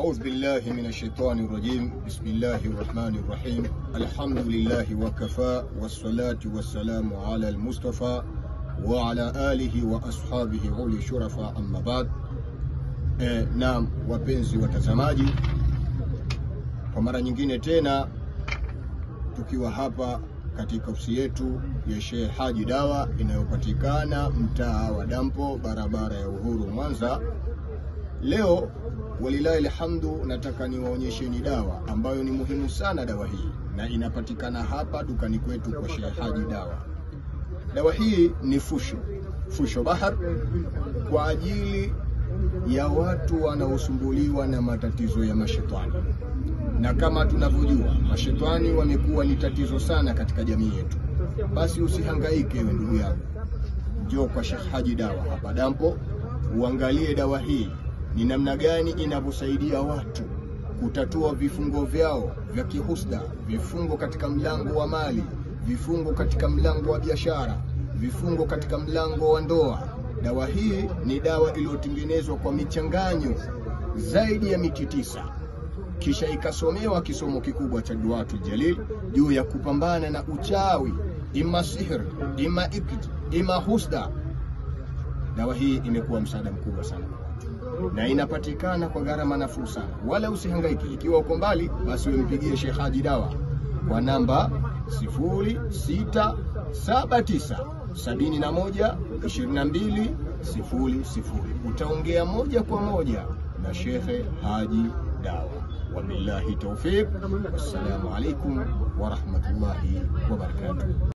أعوذ بالله من الشيطان الرجيم. بسم الله الرحمن الرحيم. الحمد لله وكفى والصلاة والسلام على المصطفى وعلى آله وأصحابه أولي الشرفاء أما بعد. Naam, wapenzi watazamaji, kwa mara nyingine tena tukiwa hapa katika ofisi yetu ya Sheikh Haji Dawa inayopatikana mtaa wa Dampo, barabara ya Uhuru, Mwanza. Leo walilahi alhamdu nataka niwaonyesheni dawa ambayo ni muhimu sana. Dawa hii na inapatikana hapa dukani kwetu kwa Sheikh Haji Dawa. Dawa hii ni fusho bahar kwa ajili ya watu wanaosumbuliwa na matatizo ya mashetani. Na kama tunavyojua, mashetani wamekuwa ni tatizo sana katika jamii yetu. Basi usihangaike wewe ndugu yangu, njoo kwa Sheikh Haji Dawa hapa Dampo, uangalie dawa hii ni namna gani inavyosaidia watu kutatua vifungo vyao vya kihusda, vifungo katika mlango wa mali, vifungo katika mlango wa biashara, vifungo katika mlango wa ndoa. Dawa hii ni dawa iliyotengenezwa kwa michanganyo zaidi ya miti 9, kisha ikasomewa kisomo kikubwa cha Duatul Jalil juu ya kupambana na uchawi, ima sihir, ima ikit, ima husda. Dawa hii imekuwa msaada mkubwa sana na inapatikana kwa gharama nafuu sana. Wala usihangaike, ikiwa uko mbali basi umpigie Sheikh Haji Dawa kwa namba 0679712200. Utaongea moja kwa moja na Sheikh Haji Dawa. Wabillahi tawfiq. Wassalamu alaikum wa rahmatullahi wa barakatuh.